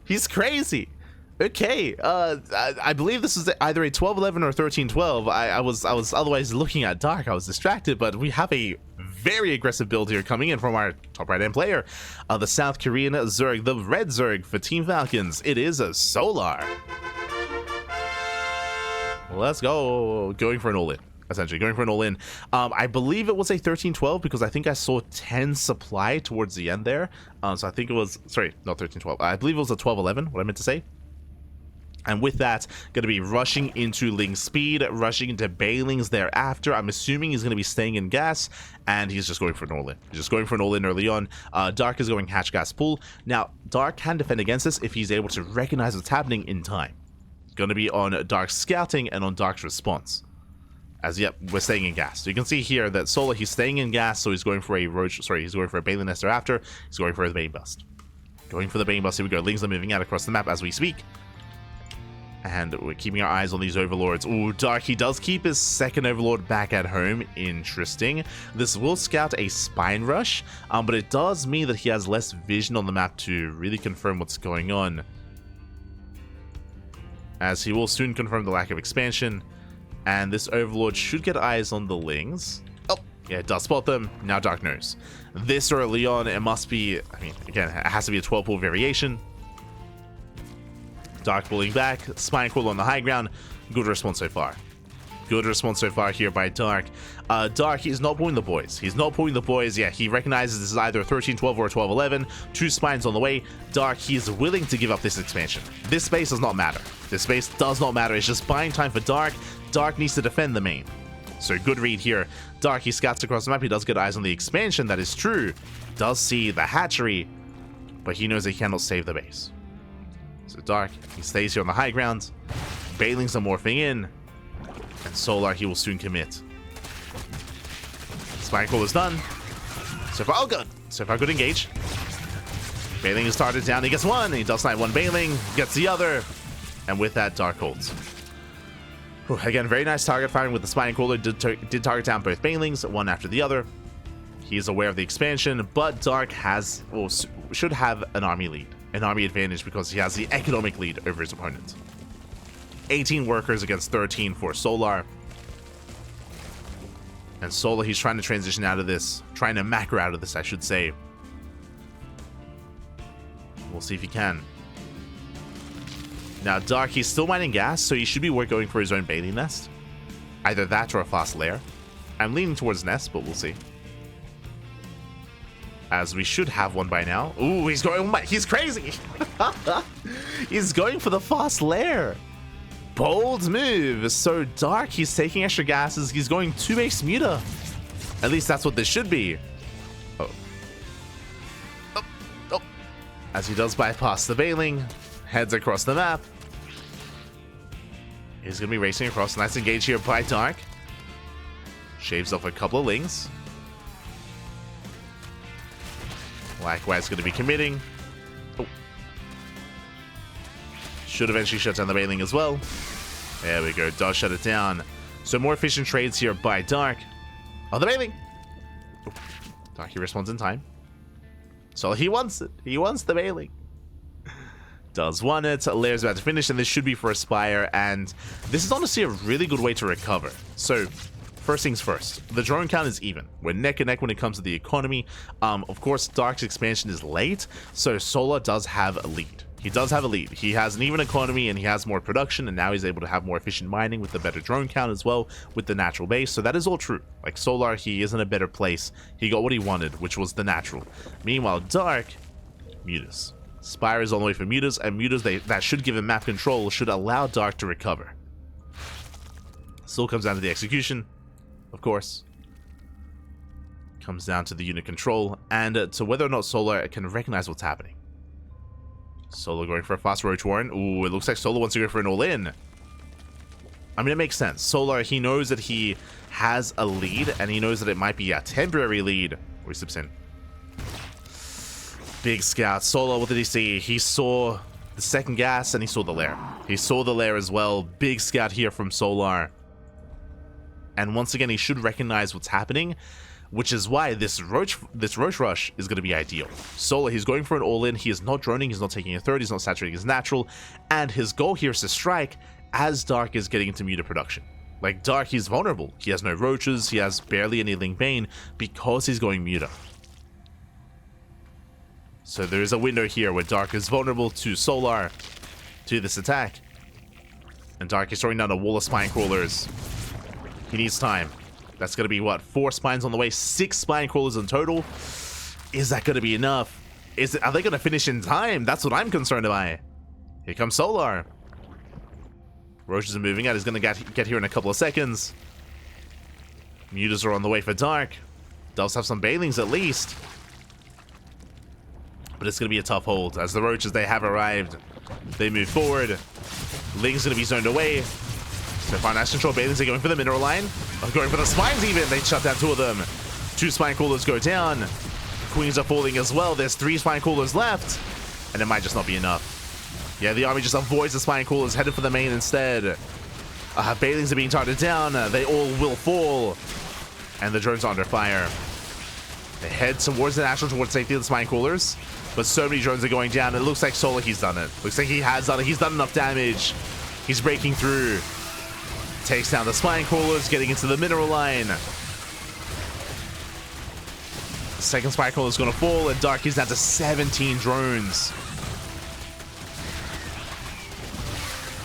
He's crazy. Okay, I believe this is either a 12-11 or 13-12. I was otherwise looking at Dark. I was distracted, but we have a very aggressive build here coming in from our top right-hand player. The South Korean Zerg, the Red Zerg for Team Falcons. It is a Solar. Let's go. Going for an all-in. Essentially going for an all-in. I believe it was a 13-12 because I think I saw 10 supply towards the end there. So I think it was, sorry, not 13-12. I believe it was a 12-11, what I meant to say. And with that, going to be rushing into Ling speed, rushing into Banelings thereafter. I'm assuming he's going to be staying in gas, and he's just going for an all-in. He's just going for an all-in early on. Dark is going hatch gas pull. Now, Dark can defend against this if he's able to recognize what's happening in time. Going to be on Dark's scouting and on Dark's response. As yep, we're staying in gas. So you can see here that Solar, he's staying in gas, so he's going for a Roach. Sorry, he's going for a Bailey Nester after. He's going for the Bane Bust. Going for the Bane Bust. Here we go. Lings are moving out across the map as we speak. And we're keeping our eyes on these Overlords. Ooh, Dark, he does keep his second Overlord back at home. Interesting. This will scout a Spine Rush, but it does mean that he has less vision on the map to really confirm what's going on. As he will soon confirm the lack of expansion. And this Overlord should get eyes on the Lings. Oh, yeah, it does spot them. Now Dark knows. This or a Leon, it must be, I mean, again, it has to be a 12-pool variation. Dark pulling back, Spine Crawler on the high ground. Good response so far. Good response so far here by Dark. Dark, he's not pulling the boys. He's not pulling the boys. Yeah, he recognizes this is either a 13-12 or a 12-11. 2 spines on the way. Dark, he's willing to give up this expansion. This space does not matter. This space does not matter. It's just buying time for Dark. Dark needs to defend the main. So good read here. Dark, he scouts across the map. He does get eyes on the expansion. That is true. Does see the hatchery, but he knows he cannot save the base. So Dark, he stays here on the high ground. Bailings are morphing in. And Solar, he will soon commit. Spine Call is done. So far, oh good. So far, good engage. Bailing is started down. He gets one. He does snipe one Bailing. Gets the other. And with that, Dark holds. Whew, again, very nice target firing with the Spine Crawler. Did target down both Bailings, one after the other. He is aware of the expansion, but Dark has, well, should have an army lead. An army advantage because he has the economic lead over his opponent. 18 workers against 13 for Solar. And Solar, he's trying to transition out of this. Trying to macro out of this, I should say. We'll see if he can. Now, Dark, he's still mining gas, so he should be going for his own Bailey Nest. Either that or a fast lair. I'm leaning towards Nest, but we'll see. As we should have one by now. Ooh, he's going, oh my, he's crazy. He's going for the fast lair. Bold move. So Dark, he's taking extra gases. He's going 2-base Muta. At least that's what this should be. Oh. Oh. Oh. As he does bypass the Bailing, heads across the map. He's going to be racing across. Nice engage here by Dark. Shaves off a couple of Lings. Likewise, going to be committing. Oh. Should eventually shut down the Bailing as well. There we go. Does shut it down. So more efficient trades here by Dark. Oh, the Bailing. Oh. Dark, he responds in time. So he wants it. He wants the Bailing. Does want it. Lair's about to finish, and this should be for Aspire. And this is honestly a really good way to recover. So first things first, the drone count is even. We're neck and neck when it comes to the economy. Of course, Dark's expansion is late, so Solar does have a lead. He does have a lead. He has an even economy and he has more production, and now he's able to have more efficient mining with the better drone count as well with the natural base. So that is all true. Like Solar, he is in a better place. He got what he wanted, which was the natural. Meanwhile, Dark, Mutas. Spire is on the way for Mutas, and Mutas that should give him map control, should allow Dark to recover. Still comes down to the execution. Of course, comes down to the unit control and to whether or not Solar can recognize what's happening. Solar going for a fast Roach Warren. Ooh, it looks like Solar wants to go for an all-in. I mean, it makes sense. Solar, he knows that he has a lead, and he knows that it might be a temporary lead. Or he slips in. Big scout. Solar, what did he see? He saw the second gas, and he saw the lair. He saw the lair as well. Big scout here from Solar. And once again, he should recognize what's happening, which is why this Roach Rush is going to be ideal. Solar, he's going for an all-in. He is not droning. He's not taking a third. He's not saturating his natural. And his goal here is to strike as Dark is getting into Muta production. Like, Dark, he's vulnerable. He has no Roaches. He has barely any Ling Bane because he's going Muta. So there is a window here where Dark is vulnerable to Solar, to this attack. And Dark is throwing down a wall of Spine Crawlers. He needs time. That's going to be, what, 4 spines on the way? 6 Spine Crawlers in total? Is that going to be enough? Are they going to finish in time? That's what I'm concerned about. Here comes Solar. Roaches are moving out. He's going to get here in a couple of seconds. Mutas are on the way for Dark. Does have some Bailings at least. But it's going to be a tough hold as the Roaches, they have arrived. They move forward. Ling's going to be zoned away. So far, nice control. Bailey's are going for the mineral line. Going for the spines even. They shut down 2 of them. 2 spine coolers go down. Queens are falling as well. There's 3 spine coolers left. And it might just not be enough. Yeah, the army just avoids the spine coolers, headed for the main instead. Bailey's are being targeted down. They all will fall. And the drones are under fire. They head towards the National towards safety of the spine coolers. But so many drones are going down. It looks like Solar, he's done it. Looks like he has done it. He's done enough damage. He's breaking through. Takes down the spine coolers, getting into the mineral line. Second spine cooler is going to fall, and Dark is down to 17 drones.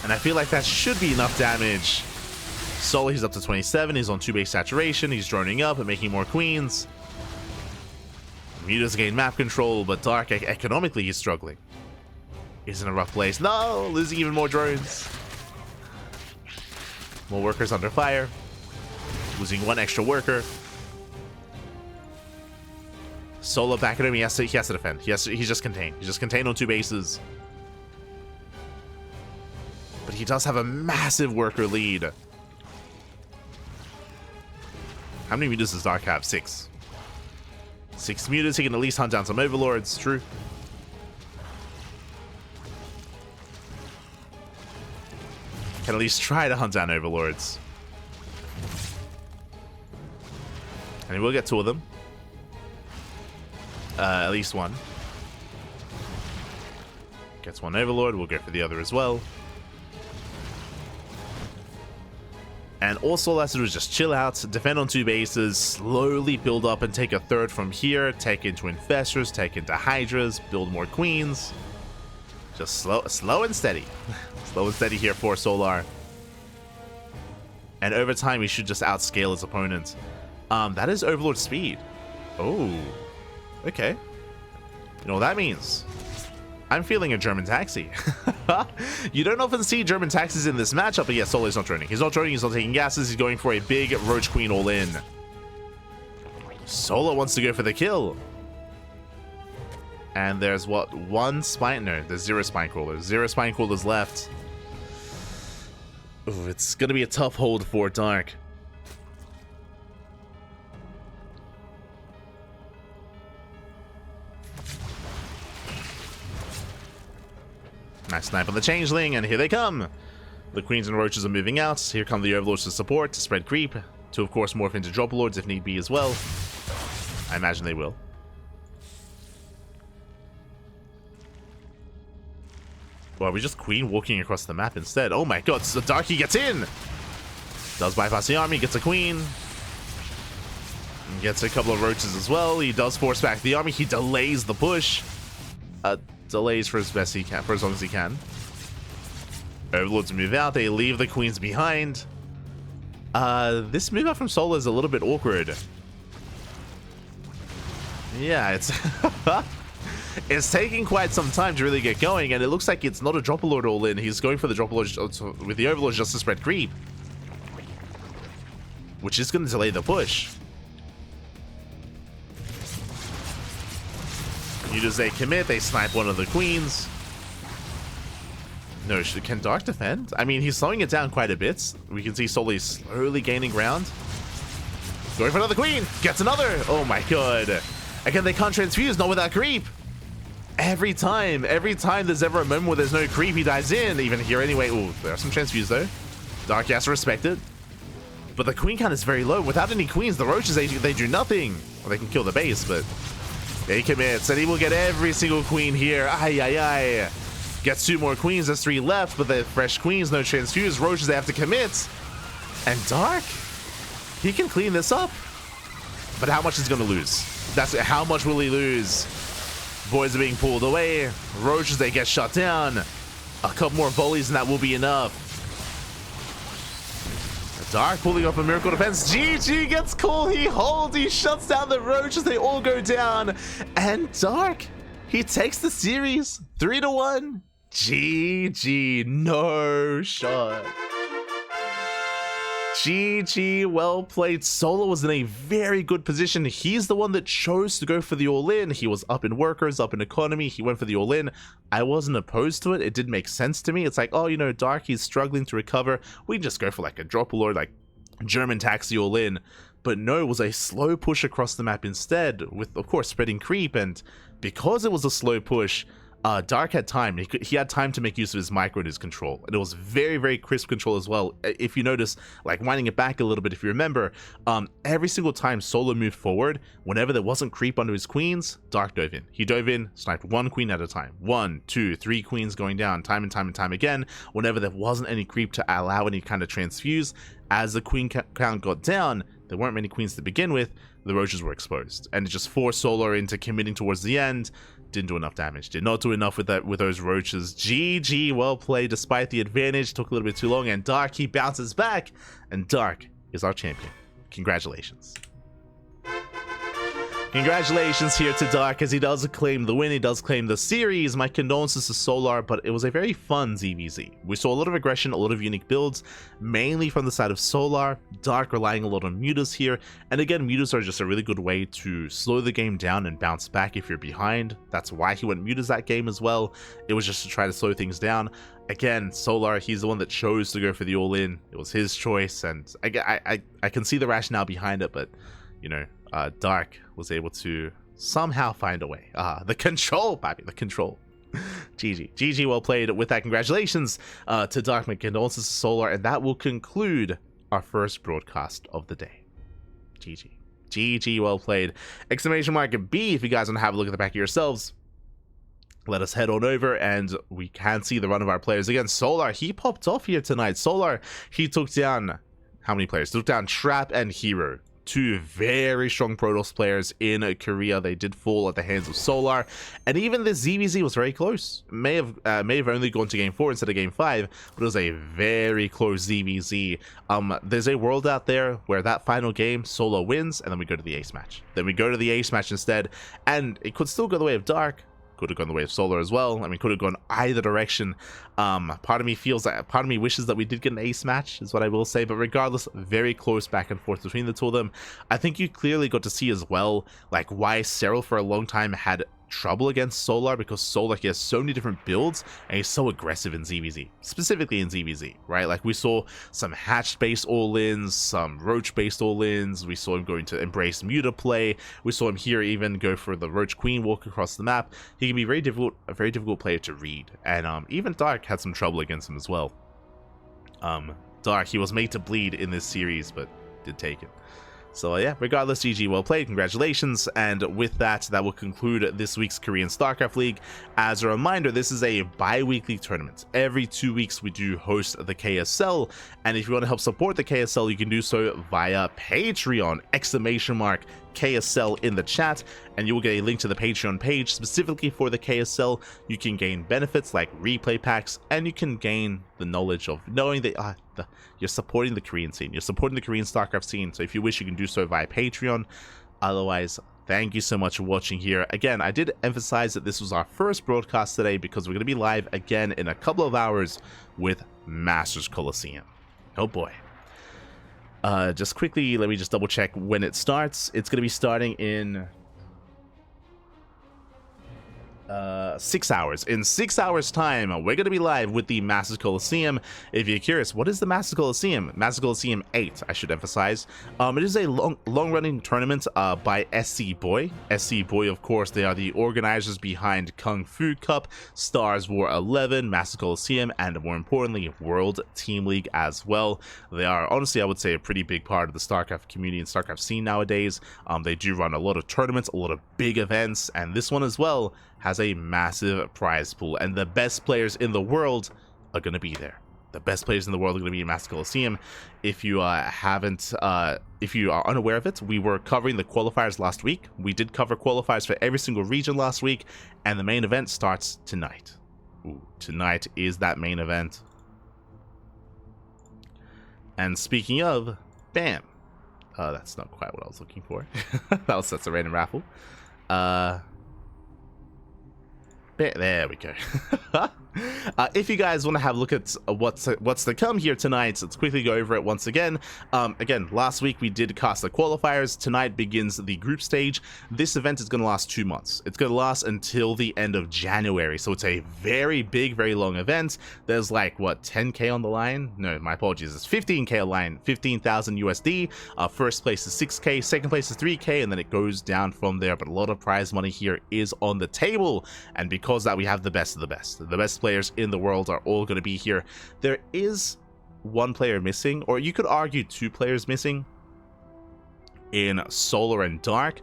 And I feel like that should be enough damage. Solar, he's up to 27. He's on 2 base saturation. He's droning up and making more queens. Muta's gained map control, but Dark, economically, he's struggling. He's in a rough place. No, losing even more drones. More workers under fire. Losing 1 extra worker. Solo back at him. He has to defend. He's just contained. He's just contained on 2 bases. But he does have a massive worker lead. How many mutas does Dark have? 6. 6 mutas. He can at least hunt down some overlords. True. Can at least try to hunt down overlords. And he will get 2 of them. At least 1. Gets 1 overlord. We'll go for the other as well. And also all has to do is just chill out, defend on 2 bases, slowly build up and take a 3rd from here, take into infestors, take into hydras, build more queens. Just slow and steady. Slow and steady here for Solar. And over time, he should just outscale his opponent. That is Overlord speed. Oh, okay. You know what that means? I'm feeling a German taxi. You don't often see German taxis in this matchup, but yeah, Solar's not droning. He's not droning, he's not taking gases, he's going for a big Roach Queen all in. Solar wants to go for the kill. And there's what? 1 spine? No, there's 0 spine crawlers. 0 spine crawlers left. Ooh, it's gonna be a tough hold for Dark. Nice snipe on the changeling, and here they come. The queens and roaches are moving out. Here come the overlords to support, to spread creep, to of course morph into drop lords if need be as well. I imagine they will. Well, we just queen walking across the map instead. Oh my god, so Darky gets in! Does bypass the army, gets a queen. And gets a couple of roaches as well. He does force back the army. He delays the push. Delays for as best he can, for as long as he can. Overlords move out. They leave the queens behind. This move out from Solar is a little bit awkward. Yeah, it's... It's taking quite some time to really get going, and it looks like it's not a Dropper Lord all in. He's going for the Dropper Lord with the Overlord just to spread creep, which is going to delay the push. As they commit, they snipe one of the queens. No, can Dark defend? I mean, he's slowing it down quite a bit. We can see Solar slowly gaining ground. Going for another queen. Gets another. Oh my god. Again, they can't transfuse, not without creep. Every time there's ever a moment where there's no creep, he dives in. Even here anyway. Ooh, there are some transfuse though. Dark has to respect it. But the queen count is very low. Without any queens, the roaches, they do nothing. Well, they can kill the base, but he commits, and he will get every single queen here. Ay, ay, ay. Gets 2 more queens. There's 3 left, but they're fresh queens, no transfuse. Roaches, they have to commit. And Dark, he can clean this up. But how much is he going to lose? That's it. How much will he lose? Boys are being pulled away. Roaches, they get shut down. A couple more volleys, and that will be enough. Dark pulling off a miracle defense. GG gets called. He holds. He shuts down the roaches. They all go down. And Dark, he takes the series 3-1. GG. No shot. GG, well played. Solo was in a very good position. He's the one that chose to go for the all-in. He was up in workers, up in economy. He went for the all-in. I wasn't opposed to it. It did make sense to me. It's like, oh, you know, Dark, he's struggling to recover. We can just go for like a drop or like German taxi all-in. But no, it was a slow push across the map instead, with, of course, spreading creep. And because it was a slow push, Dark had time. He had time to make use of his micro and his control, and it was very, very crisp control as well. If you notice, like winding it back a little bit, if you remember, every single time Solo moved forward, whenever there wasn't creep onto his queens, Dark dove in. He dove in, sniped one queen at a time. 1, 2, 3 queens going down, time and time and time again. Whenever there wasn't any creep to allow any kind of transfuse, as the queen count got down, there weren't many queens to begin with, the roaches were exposed, and it just forced Solo into committing towards the end. Didn't do enough damage, did not do enough with those roaches. GG, well played despite the advantage, took a little bit too long, and Dark, he bounces back, and Dark is our champion. Congratulations. Congratulations here to Dark, as he does claim the win, he does claim the series. My condolences to Solar, but it was a very fun ZvZ. We saw a lot of aggression, a lot of unique builds, mainly from the side of Solar. Dark relying a lot on mutas here, and again, mutas are just a really good way to slow the game down and bounce back if you're behind. That's why he went mutas that game as well. It was just to try to slow things down. Again, Solar, he's the one that chose to go for the all-in. It was his choice, and I can see the rationale behind it, but, you know, Dark was able to somehow find a way. The control, baby, the control. GG, well played. With that, congratulations to Dark, my condolences to Solar, and that will conclude our first broadcast of the day. GG, well played. Exclamation mark B if you guys want to have a look at the back of yourselves. Let us head on over, and we can see the run of our players. Again, Solar, he popped off here tonight. Solar, he took down, how many players? Took down Trap and Hero. 2 very strong Protoss players in Korea. They did fall at the hands of Solar, and even this ZvZ was very close. May have only gone to game 4 instead of game 5, but it was a very close ZvZ. There's a world out there where that final game Solo wins, and then we go to the ace match. Then we go to the ace match instead, and it could still go the way of Dark. Could have gone the way of Solar as well. I mean, could have gone either direction. Part of me wishes that we did get an ace match, is what I will say. But regardless, very close back and forth between the two of them. I think you clearly got to see as well, like, why Cyril for a long time had trouble against Solar, because Solar, he has so many different builds and he's so aggressive in ZvZ, specifically in ZvZ, right? Like, we saw some hatch based all-ins, some roach based all-ins. We saw him going to embrace muta play. We saw him here even go for the roach queen walk across the map. He can be very difficult, a very difficult player to read, and even Dark had some trouble against him as well. Dark, he was made to bleed in this series, but did take it. So yeah, regardless, GG, well played, congratulations, and with that, that will conclude this week's Korean StarCraft League. As a reminder, this is a bi-weekly tournament. Every 2 weeks we do host the KSL, and if you want to help support the KSL, you can do so via Patreon, exclamation mark KSL in the chat, and you will get a link to the Patreon page specifically for the KSL. You can gain benefits like replay packs, and you can gain the knowledge of knowing that you're supporting the Korean scene, you're supporting the Korean StarCraft scene. So if you wish, you can do so via Patreon. Otherwise, thank you so much for watching here. Again, I did emphasize that this was our first broadcast today because we're going to be live again in a couple of hours with Masters Coliseum. Oh boy. Just quickly, let me just double check when it starts. It's going to be starting in 6 hours. In 6 hours time, we're going to be live with the Masters Coliseum. If you're curious, what is the Masters Coliseum? Masters Coliseum 8, I should emphasize. It is a long-running tournament by SC Boy. SC Boy, of course, they are the organizers behind Kung Fu Cup, Stars War 11, Masters Coliseum, and more importantly, World Team League as well. They are, honestly, I would say, a pretty big part of the StarCraft community and StarCraft scene nowadays. They do run a lot of tournaments, a lot of big events, and this one as well has a massive prize pool, and the best players in the world are going to be there. The best players in the world are going to be in Masters Coliseum. If you if you are unaware of it, we were covering the qualifiers last week. We did cover qualifiers for every single region last week, and the main event starts tonight. Ooh, tonight is that main event. And speaking of, bam. That's not quite what I was looking for. That's a random raffle. There we go. If you guys want to have a look at what's to come here tonight, let's quickly go over it once again. Again, last week we did cast the qualifiers. Tonight begins the group stage. This event is going to last 2 months. It's going to last until the end of January, so it's a very big, very long event. There's like, what, 10k on the line? No, my apologies, it's 15k on the line, 15,000 USD. First place is 6k, second place is 3k, and then it goes down from there, but a lot of prize money here is on the table, and because that we have the best of the best. The best players in the world are all going to be here. There is one player missing, or you could argue 2 players missing in Solar and Dark.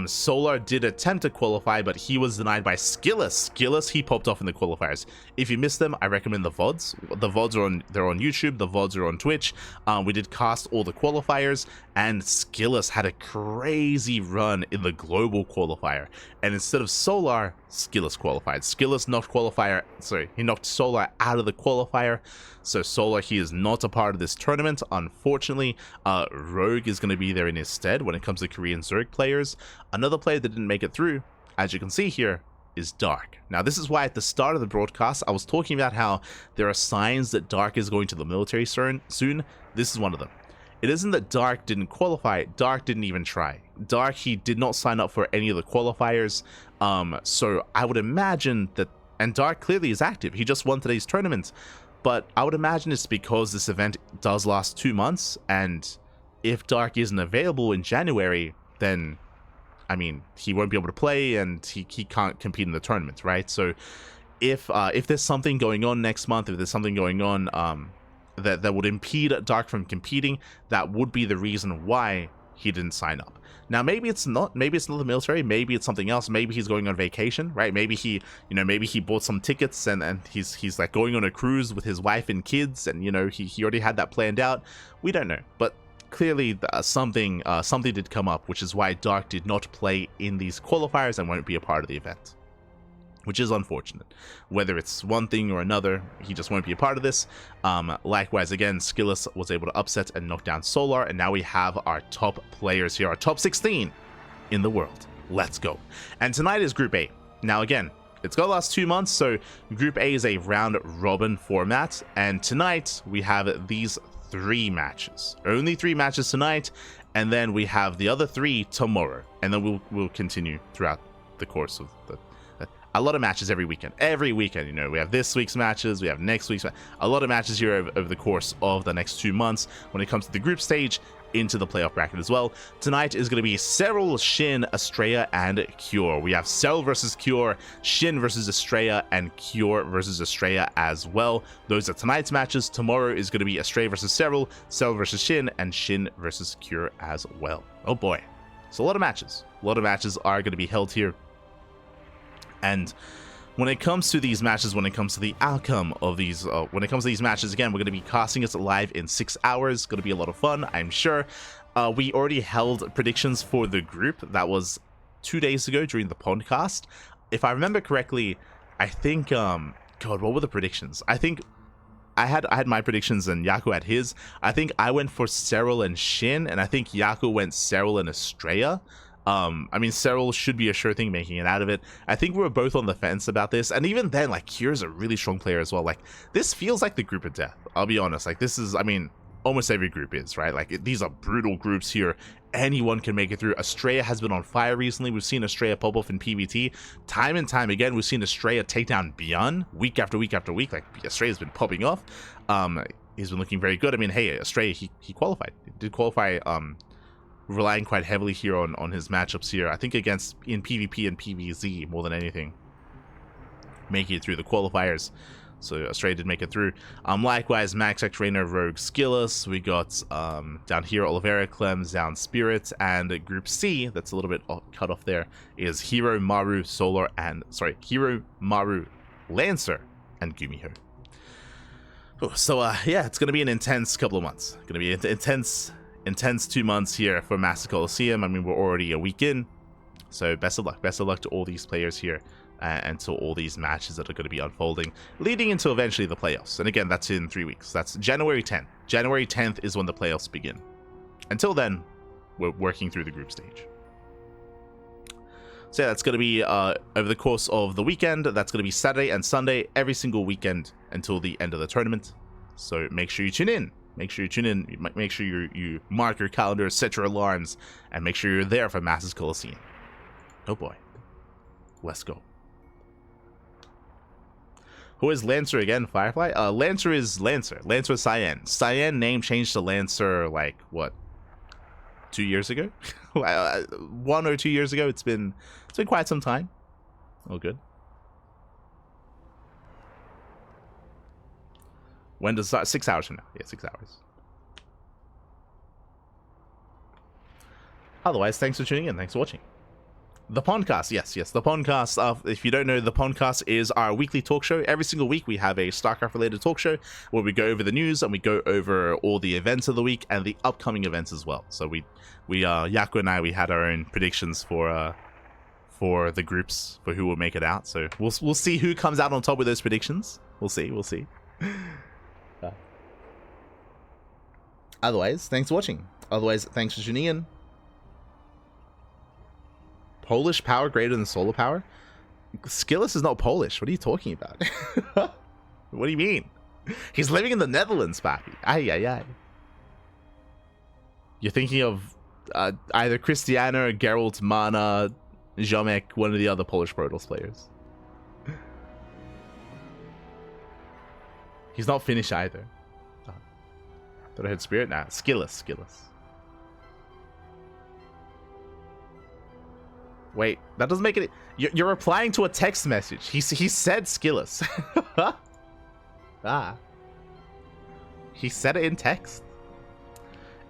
Solar did attempt to qualify, but he was denied by Skillus. He popped off in the qualifiers. If you missed them, I recommend the VODs. The VODs are they're on YouTube, the VODs are on Twitch. We did cast all the qualifiers, and Skillus had a crazy run in the global qualifier. And instead of Solar, Skillus qualified. Skillus he knocked Solar out of the qualifier. So Solar, he is not a part of this tournament, unfortunately. Rogue is going to be there in his stead when it comes to Korean Zerg players. Another player that didn't make it through, as you can see here, is Dark. Now, this is why at the start of the broadcast, I was talking about how there are signs that Dark is going to the military soon. This is one of them. It isn't that Dark didn't qualify, Dark didn't even try. Dark, he did not sign up for any of the qualifiers, so I would imagine that, and Dark clearly is active, he just won today's tournament, but I would imagine it's because this event does last 2 months, and if Dark isn't available in January, then, I mean, he won't be able to play, and he can't compete in the tournament, right? So if there's something going on next month, if there's something going on that would impede Dark from competing, that would be the reason why he didn't sign up. Now, maybe it's not the military, maybe it's something else, maybe he's going on vacation, right? Maybe he bought some tickets and he's like going on a cruise with his wife and kids, and he already had that planned out. We don't know, but clearly something did come up, which is why Dark did not play in these qualifiers and won't be a part of the event, which is unfortunate. Whether it's one thing or another, he just won't be a part of this. Likewise, again, Skillus was able to upset and knock down Solar, and now we have our top players here, our top 16 in the world. Let's go. And tonight is Group A. Now, again, it's going to last 2 months, so Group A is a round-robin format, and tonight we have these 3 matches. Only 3 matches tonight, and then we have the other 3 tomorrow, and then we'll continue throughout the course of a lot of matches every weekend. We have this week's matches, we have next week's a lot of matches here over the course of the next 2 months when it comes to the group stage into the playoff bracket as well. Tonight is going to be Serral, Shin, Estrella, and Cure. We have Serral versus Cure, Shin versus Estrella, and Cure versus Estrella as well. Those are tonight's matches. Tomorrow is going to be Estrella versus Serral, Serral versus Shin, and Shin versus Cure as well. Oh boy. So a lot of matches. A lot of matches are going to be held here. And when it comes to these matches, when it comes to the outcome of these, matches, again, we're going to be casting it live in 6 hours. Going to be a lot of fun, I'm sure. We already held predictions for the group. That was 2 days ago during the podcast. If I remember correctly, I think, God, what were the predictions? I think I had my predictions and Yaku had his. I think I went for Serral and Shin, and I think Yaku went Serral and Estrella. I mean, Serral should be a sure thing making it out of it. I think we were both on the fence about this, and even then, like, Cure's a really strong player as well. Like, this feels like the group of death, I'll be honest. Like, this is, I mean, almost every group is, right? Like, these are brutal groups here. Anyone can make it through. Estrella has been on fire recently. We've seen Estrella pop off in PvT. Time and time again, we've seen Estrella take down Beyond week after week after week. Like, Estrella's been popping off. He's been looking very good. I mean, hey, Estrella, he qualified. He did qualify, relying quite heavily here on his matchups here. I think against in PvP and PvZ more than anything, making it through the qualifiers. So Estrella did make it through. Likewise, Max X Trainer, Rogue, Skillus. We got down here Oliveira, Clem, Down Spirits, and Group C. That's a little bit cut off there. Is Hero, Maru, Solar, and Hero, Maru, Lancer, and Gumiho. So yeah, it's gonna be an intense couple of months. Gonna be an intense 2 months here for Master Coliseum. I mean, we're already a week in, so best of luck to all these players here and to all these matches that are going to be unfolding leading into eventually the playoffs. And again, that's in 3 weeks. That's January 10th. January 10th is when the playoffs begin. Until then, we're working through the group stage. So yeah, that's going to be over the course of the weekend. That's going to be Saturday and Sunday, every single weekend until the end of the tournament. So make sure you tune in. Make sure you tune in. Make sure you mark your calendar, set your alarms, and make sure you're there for Masters Coliseum. Oh boy. Let's go. Who is Lancer again? Firefly? Lancer is Lancer. Lancer is Cyan. Cyan name changed to Lancer, like, what? 2 years ago? 1 or 2 years ago. It's been quite some time. Oh, good. When does it start? 6 hours from now. Yeah, 6 hours. Otherwise, thanks for tuning in. Thanks for watching. The Podcast, yes, the Podcast. If you don't know, the Podcast is our weekly talk show. Every single week, we have a StarCraft-related talk show where we go over the news and we go over all the events of the week and the upcoming events as well. So Yaku and I, we had our own predictions for the groups for who will make it out. So we'll see who comes out on top with those predictions. We'll see. Otherwise, thanks for watching. Otherwise, thanks for tuning in. Polish power greater than solar power? Skillus is not Polish. What are you talking about? What do you mean? He's living in the Netherlands, papi. Ay. You're thinking of either Cristiano, Geralt, Mana, Jomek, one of the other Polish Protoss players. He's not Finnish either. Thought I had Spirit? Nah, Skillus. Wait, that doesn't make it. You're replying to a text message. He said Skillus. He said it in text.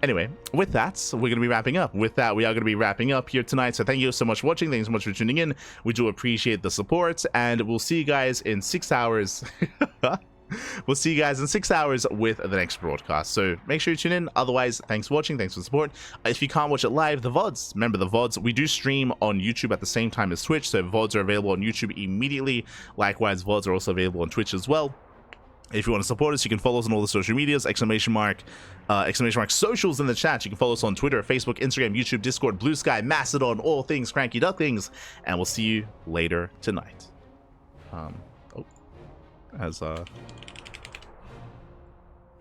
Anyway, with that, we're going to be wrapping up. With that, we are going to be wrapping up here tonight. So thank you so much for watching. Thank you so much for tuning in. We do appreciate the support, and we'll see you guys in 6 hours. We'll see you guys in 6 hours with the next broadcast. So make sure you tune in. Otherwise, thanks for watching. Thanks for the support. If you can't watch it live, the VODs. Remember the VODs. We do stream on YouTube at the same time as Twitch. So VODs are available on YouTube immediately. Likewise, VODs are also available on Twitch as well. If you want to support us, you can follow us on all the social medias, exclamation mark socials in the chat. You can follow us on Twitter, Facebook, Instagram, YouTube, Discord, Blue Sky, Mastodon, all things CranKy Ducklings. And we'll see you later tonight.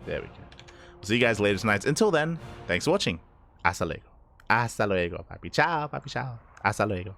There we go. We'll see you guys later tonight. Until then, thanks for watching. Hasta luego. Hasta luego, papi. Ciao, papi. Ciao. Hasta luego.